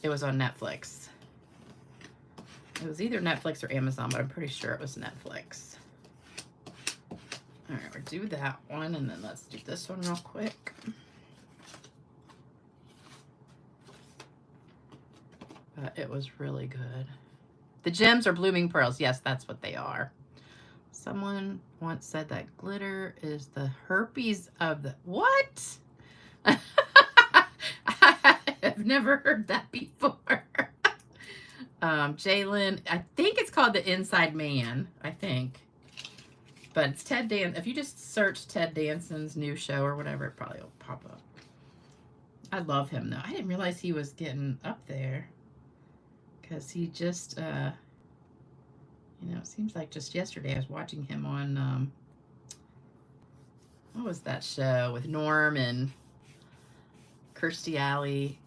it was on Netflix. It was either Netflix or Amazon, but I'm pretty sure it was Netflix. All right, we'll do that one, and then let's do this one real quick. But it was really good. The gems are blooming pearls. Yes, that's what they are. Someone once said that glitter is the herpes of the... What? I've never heard that before. Jalen, I think it's called The Inside Man, I think. But it's Ted Dan. If you just search Ted Danson's new show or whatever, it probably will pop up. I love him, though. I didn't realize he was getting up there. Because he just, you know, it seems like just yesterday I was watching him on, what was that show with Norm and Kirstie Alley?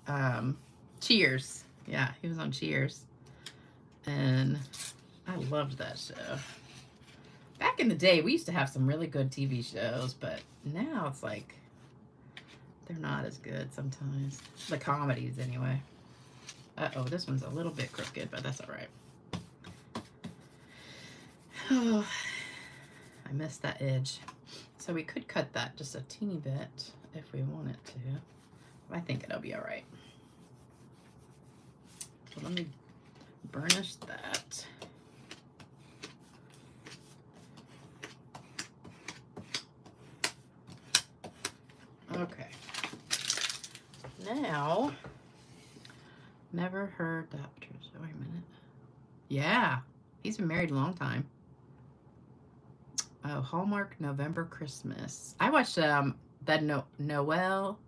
Cheers. Yeah, he was on Cheers. And I loved that show. Back in the day, we used to have some really good TV shows, but now it's like they're not as good sometimes. The comedies, anyway. Uh-oh, this one's a little bit crooked, but that's all right. Oh, I missed that edge. So we could cut that just a teeny bit if we wanted to. I think it'll be all right. So let me burnish that. Okay. Now, never heard that. Wait a minute. Yeah, he's been married a long time. Oh, Hallmark November Christmas. I watched that Noel.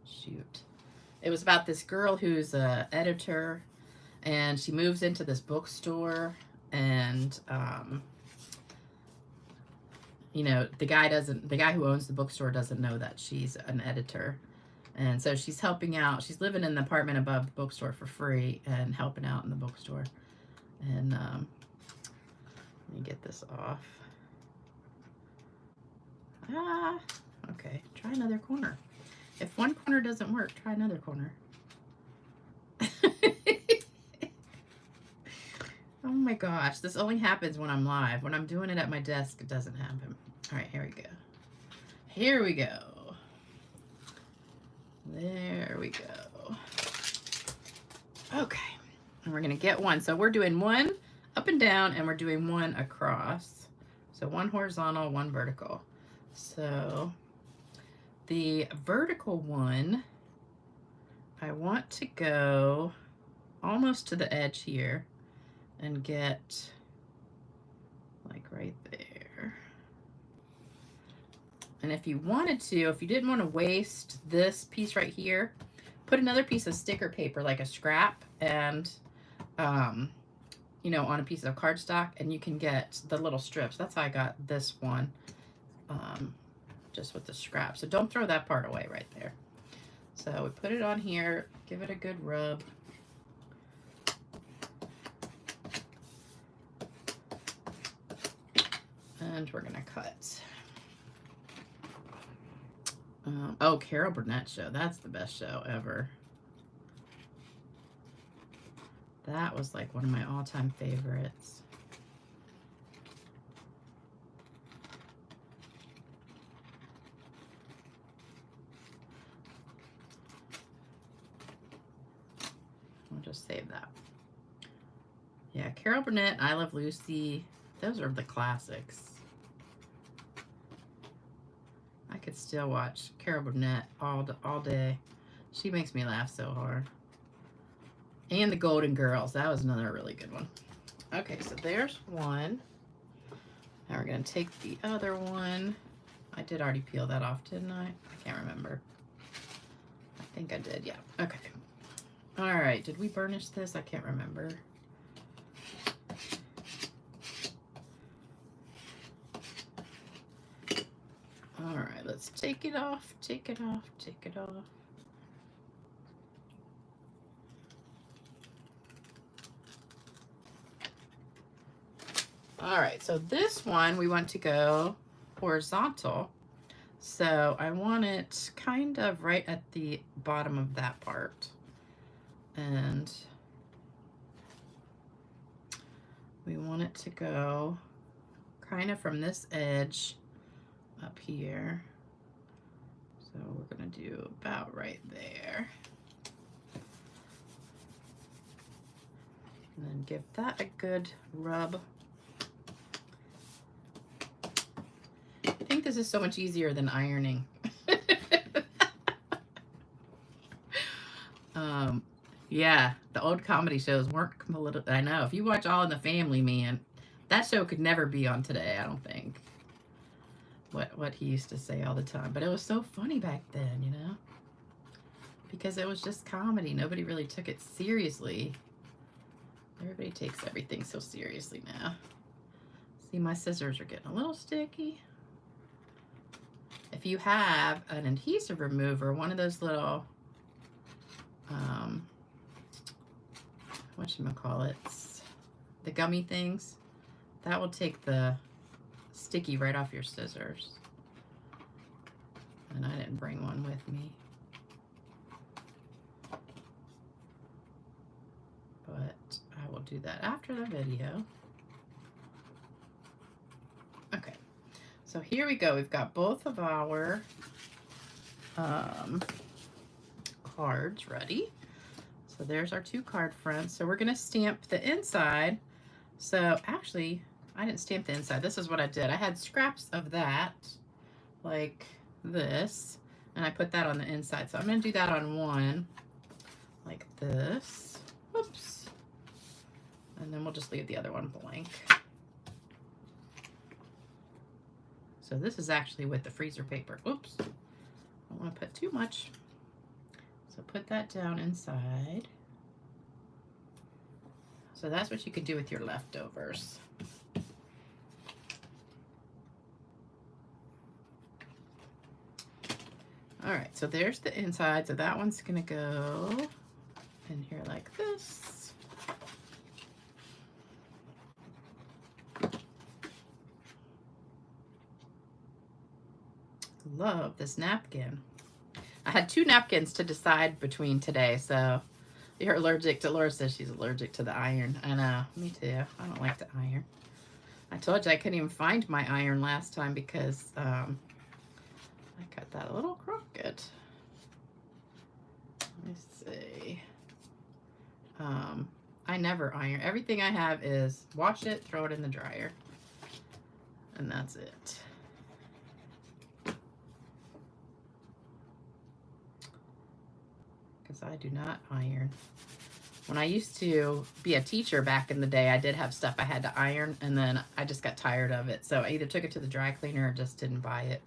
Shoot. It was about this girl who's a editor, and she moves into this bookstore, and you know, the guy who owns the bookstore doesn't know that she's an editor. And so she's helping out. She's living in the apartment above the bookstore for free and helping out in the bookstore. And let me get this off. Okay. Try another corner. If one corner doesn't work, try another corner. Oh my gosh. This only happens when I'm live. When I'm doing it at my desk, it doesn't happen. All right, here we go. Here we go. There we go. Okay, and we're gonna get one. So we're doing one up and down, and we're doing one across. So one horizontal, one vertical. So the vertical one, I want to go almost to the edge here and get like right there. And if you wanted to, if you didn't want to waste this piece right here, put another piece of sticker paper, like a scrap, and, you know, on a piece of cardstock, and you can get the little strips. That's how I got this one, just with the scrap. So don't throw that part away right there. So we put it on here, give it a good rub. And we're gonna cut. Oh, Carol Burnett show. That's the best show ever. That was like one of my all-time favorites. I'll just save that. Yeah, Carol Burnett, I Love Lucy. Those are the classics. I could still watch Carol Burnett all day. She makes me laugh so hard. And the Golden Girls. That was another really good one. Okay, so there's one. Now we're going to take the other one. I did already peel that off, didn't I? I can't remember. I think I did, yeah. Okay. All right, did we burnish this? I can't remember. All right, let's take it off, take it off, take it off. All right, so this one we want to go horizontal. So I want it kind of right at the bottom of that part. And we want it to go kind of from this edge up here. So we're gonna do about right there. And then give that a good rub. I think this is so much easier than ironing. Yeah, the old comedy shows weren't political. I know. If you watch All in the Family, man, that show could never be on today, I don't think. What he used to say all the time. But it was so funny back then, you know? Because it was just comedy. Nobody really took it seriously. Everybody takes everything so seriously now. See, my scissors are getting a little sticky. If you have an adhesive remover, one of those little, whatchamacallit, the gummy things, that will take the sticky right off your scissors. And I didn't bring one with me. But I will do that after the video. Okay, so here we go. We've got both of our cards ready. So there's our 2 card fronts. So we're gonna stamp the inside. So actually, I didn't stamp the inside. This is what I did. I had scraps of that, like this, and I put that on the inside. So I'm gonna do that on one, like this. Whoops. And then we'll just leave the other one blank. So this is actually with the freezer paper. Oops. I don't want to put too much. So put that down inside. So that's what you could do with your leftovers. All right, so there's the inside. So that one's gonna go in here like this. Love this napkin. I had 2 napkins to decide between today, so you're allergic to, Laura says she's allergic to the iron. I know, me too. I don't like to iron. I told you I couldn't even find my iron last time because I got that a little crooked. Let me see. I never iron. Everything I have is wash it, throw it in the dryer, and that's it. Because I do not iron. When I used to be a teacher back in the day, I did have stuff I had to iron, and then I just got tired of it. So I either took it to the dry cleaner or just didn't buy it.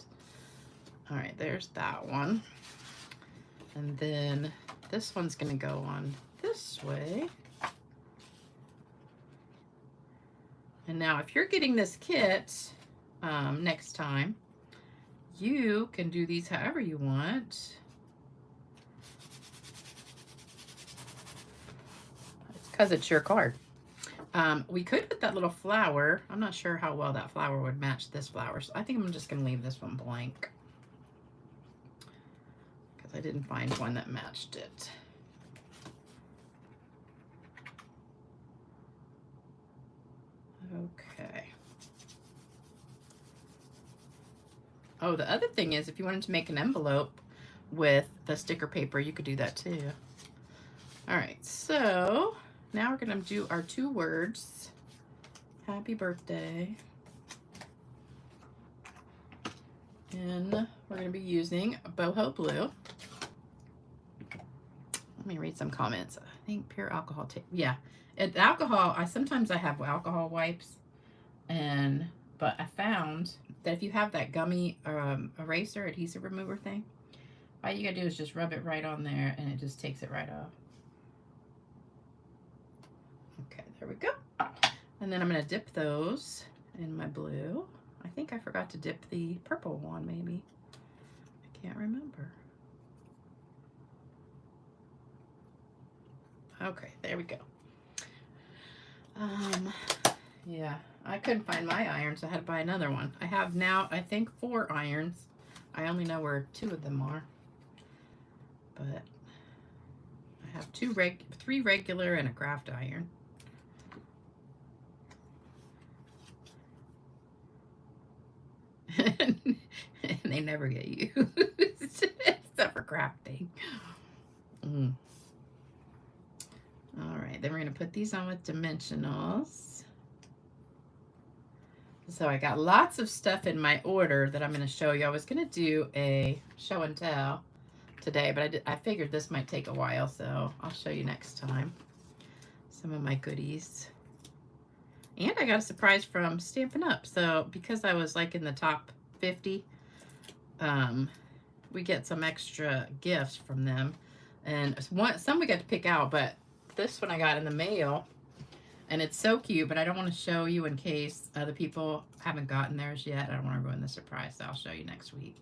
All right, there's that one. And then this one's gonna go on this way. And now if you're getting this kit next time, you can do these however you want. It's because it's your card. We could put that little flower. I'm not sure how well that flower would match this flower, so I think I'm just gonna leave this one blank because I didn't find one that matched it. Okay. Oh, the other thing is if you wanted to make an envelope with the sticker paper, you could do that too. All right, so now we're gonna do our 2 words. Happy birthday. And we're gonna be using boho blue. Let me read some comments. I think pure alcohol tape. Yeah, alcohol. Sometimes I have alcohol wipes, but I found that if you have that gummy eraser adhesive remover thing, all you gotta do is just rub it right on there, and it just takes it right off. Okay, there we go. And then I'm gonna dip those in my blue. I think I forgot to dip the purple one, maybe. I can't remember. Okay, there we go. Yeah, I couldn't find my iron, so I had to buy another one. I have now, I think, 4 irons. I only know where 2 of them are. But I have 3 regular and a craft iron. And they never get used, except for crafting. All right, then we're gonna put these on with dimensionals. So I got lots of stuff in my order that I'm gonna show you. I was gonna do a show and tell, today, but I figured this might take a while, so I'll show you next time some of my goodies. And I got a surprise from Stampin' Up. So because I was like in the top 50, we get some extra gifts from them. And some we got to pick out, but this one I got in the mail. And it's so cute, but I don't want to show you in case other people haven't gotten theirs yet. I don't want to ruin the surprise, so I'll show you next week.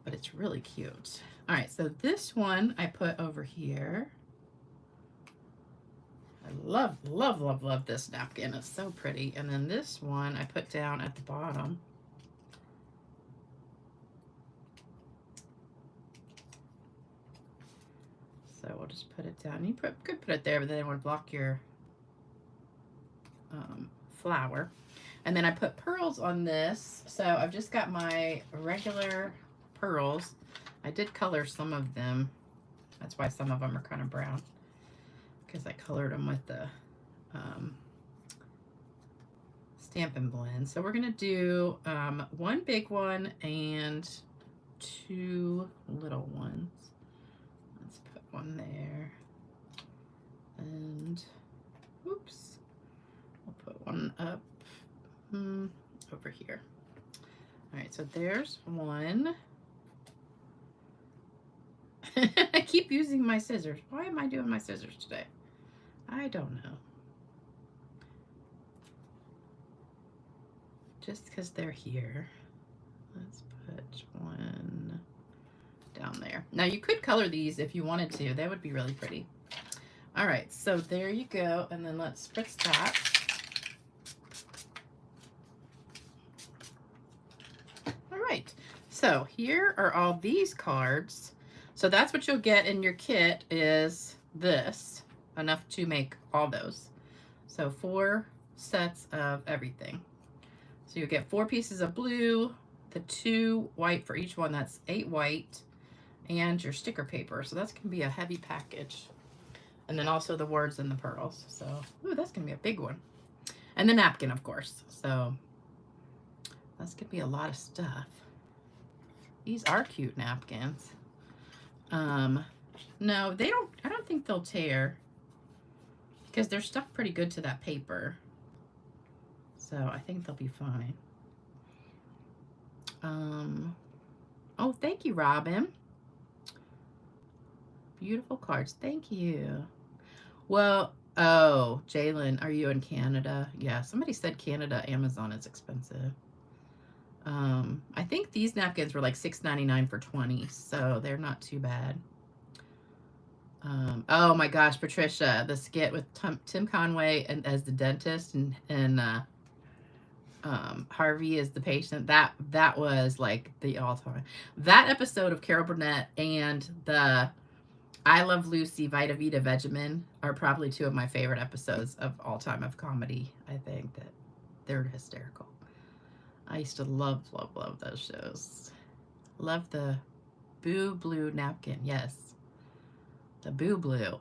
But it's really cute. All right, so this one I put over here. I love, love, love, love this napkin. It's so pretty. And then this one I put down at the bottom. So we'll just put it down. You could put it there, but then it would block your flower. And then I put pearls on this. So I've just got my regular pearls. I did color some of them. That's why some of them are kind of brown, because I colored them with the Stampin' Blend. So we're going to do one big one and two little ones. Let's put one there. And, oops, we'll put one up over here. All right, so there's one. I keep using my scissors. Why am I doing my scissors today? I don't know. Just because they're here. Let's put one down there. Now you could color these if you wanted to. That would be really pretty. All right, so there you go. And then let's spritz that. All right, so here are all these cards. So that's what you'll get in your kit, is this, enough to make all those. So 4 sets of everything. So you'll get 4 pieces of blue, the 2 white for each one, that's 8 white, and your sticker paper. So that's gonna be a heavy package. And then also the words and the pearls. So, ooh, that's gonna be a big one. And the napkin, of course. So that's gonna be a lot of stuff. These are cute napkins. No, they don't, I don't think they'll tear, because they're stuck pretty good to that paper. So I think they'll be fine. Oh, thank you, Robin. Beautiful cards. Thank you. Well, oh, Jalen, are you in Canada? Yeah, somebody said Canada, Amazon is expensive. I think these napkins were like $6.99 for 20, so they're not too bad. Oh my gosh, Patricia, the skit with Tim Conway and as the dentist and Harvey is the patient. That was like the all-time. That episode of Carol Burnett and the I Love Lucy Vita Vita Vegemin are probably 2 of my favorite episodes of all time of comedy. I think that they're hysterical. I used to love, love, love those shows. Love the Boo Blue napkin. Yes. The Boo Blue.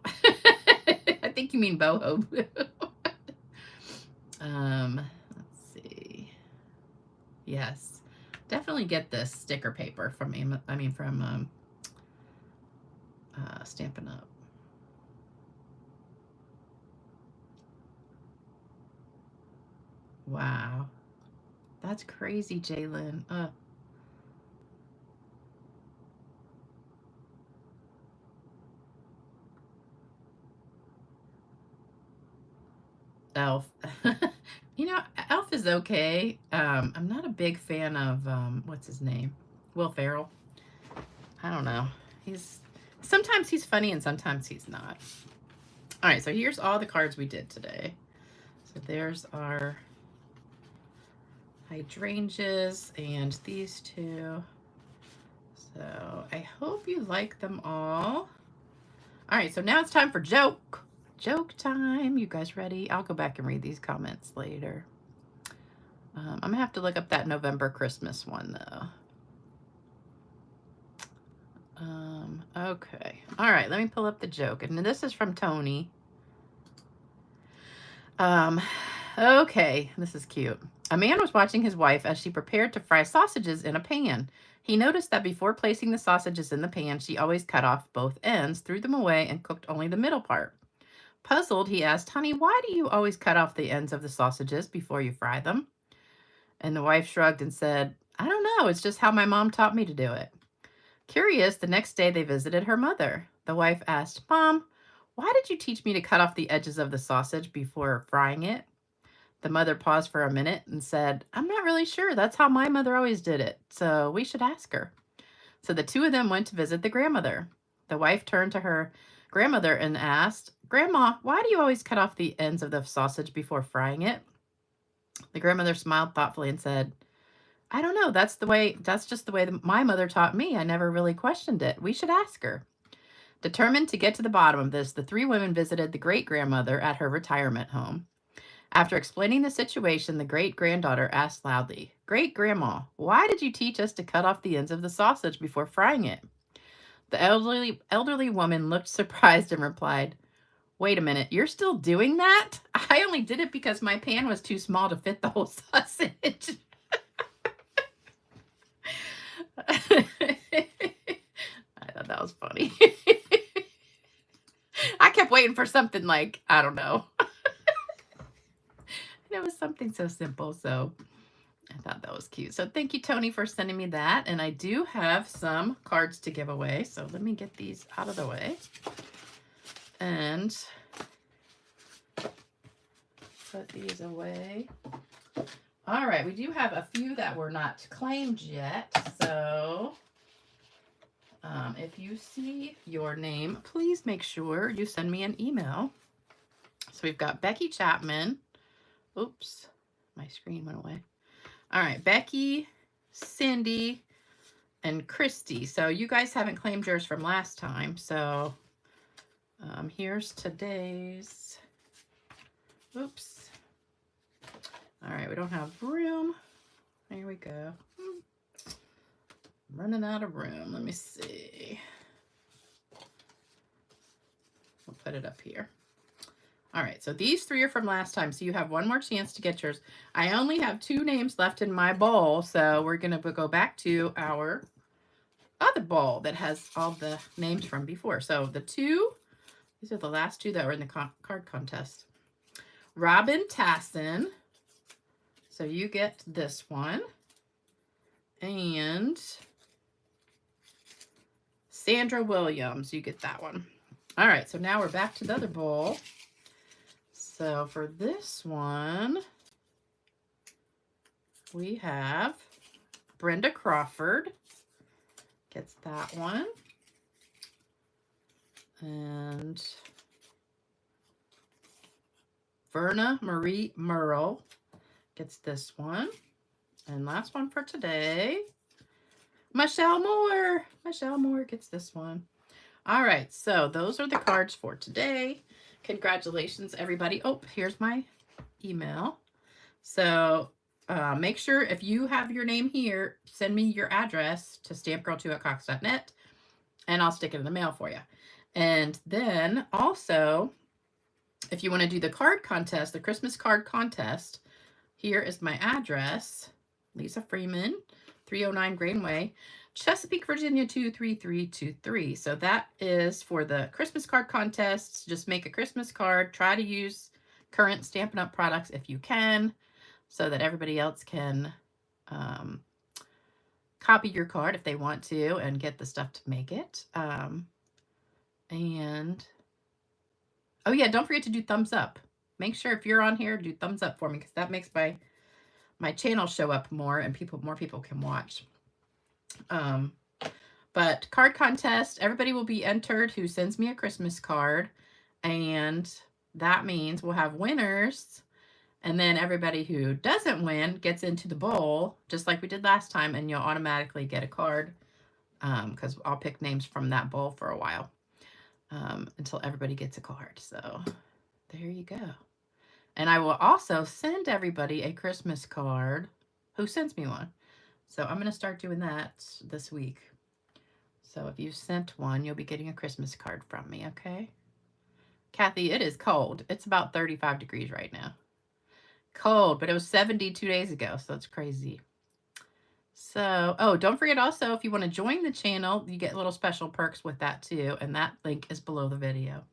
I think you mean boho blue. Let's see. Yes. Definitely get this sticker paper from Stampin' Up. Wow. That's crazy, Jalen. Elf. You know, Elf is okay. I'm not a big fan of, what's his name? Will Ferrell. I don't know. Sometimes he's funny and sometimes he's not. All right, so here's all the cards we did today. So there's our hydrangeas and these 2. So I hope you like them all. All right, so now it's time for joke time. You guys ready? I'll go back and read these comments later. I'm gonna have to look up that November Christmas one though. Okay. All right, let me pull up the joke. And this is from Tony. Okay, this is cute. A man was watching his wife as she prepared to fry sausages in a pan. He noticed that before placing the sausages in the pan, she always cut off both ends, threw them away, and cooked only the middle part. Puzzled, he asked, "Honey, why do you always cut off the ends of the sausages before you fry them?" And the wife shrugged and said, "I don't know, it's just how my mom taught me to do it." Curious, the next day they visited her mother. The wife asked, "Mom, why did you teach me to cut off the edges of the sausage before frying it?" The mother paused for a minute and said, "I'm not really sure. That's how my mother always did it. So we should ask her." So the two of them went to visit the grandmother. The wife turned to her grandmother and asked, "Grandma, why do you always cut off the ends of the sausage before frying it?" The grandmother smiled thoughtfully and said, "I don't know. That's just the way my mother taught me. I never really questioned it. We should ask her." Determined to get to the bottom of this, the three women visited the great grandmother at her retirement home. After explaining the situation, the great-granddaughter asked loudly, "Great-grandma, why did you teach us to cut off the ends of the sausage before frying it?" The elderly woman looked surprised and replied, "Wait a minute, you're still doing that? I only did it because my pan was too small to fit the whole sausage." I thought that was funny. I kept waiting for something like, I don't know. It was something so simple, so I thought that was cute. So thank you, Tony, for sending me that. And I do have some cards to give away. So let me get these out of the way and put these away. All right, we do have a few that were not claimed yet. So if you see your name, please make sure you send me an email. So we've got Becky Chapman. Oops, my screen went away. All right, Becky, Cindy, and Christy. So you guys haven't claimed yours from last time. So here's today's. Oops. All right, we don't have room. There we go. I'm running out of room. Let me see. We'll put it up here. All right, so these three are from last time, so you have one more chance to get yours. I only have 2 names left in my bowl, so we're going to go back to our other bowl that has all the names from before. So these are the last 2 that were in the card contest. Robin Tassin, so you get this one. And Sandra Williams, you get that one. All right, so now we're back to the other bowl. So for this one, we have Brenda Crawford gets that one. And Verna Marie Merle gets this one. And last one for today, Michelle Moore. Michelle Moore gets this one. All right, so those are the cards for today. Congratulations, everybody. Oh, here's my email. So make sure if you have your name here, send me your address to stampgirl2@cox.net, and I'll stick it in the mail for you. And then also, if you want to do the card contest, the Christmas card contest, here is my address, Lisa Freeman, 309 Greenway, Chesapeake, Virginia, 23323. So that is for the Christmas card contests. Just make a Christmas card. Try to use current Stampin' Up! Products if you can, so that everybody else can copy your card if they want to and get the stuff to make it. And, oh yeah, don't forget to do thumbs up. Make sure if you're on here, do thumbs up for me, because that makes my channel show up more and more people can watch. But card contest, everybody will be entered who sends me a Christmas card, and that means we'll have winners, and then everybody who doesn't win gets into the bowl, just like we did last time, and you'll automatically get a card, because I'll pick names from that bowl for a while, until everybody gets a card. So there you go. And I will also send everybody a Christmas card who sends me one. So I'm going to start doing that this week. So if you sent one, you'll be getting a Christmas card from me, okay? Kathy, it is cold. It's about 35 degrees right now. cold, but it was 70 2 days ago, so that's crazy. So, oh, don't forget also, if you want to join the channel, you get little special perks with that too, and that link is below the video.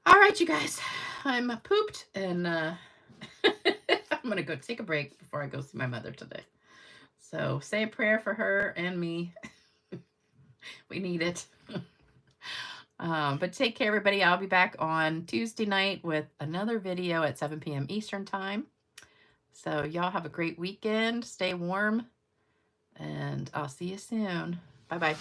All right, you guys, I'm pooped, and I'm going to go take a break before I go see my mother today. So say a prayer for her and me. We need it. But take care, everybody. I'll be back on Tuesday night with another video at 7 p.m. Eastern Time. So y'all have a great weekend. Stay warm, and I'll see you soon. Bye-bye.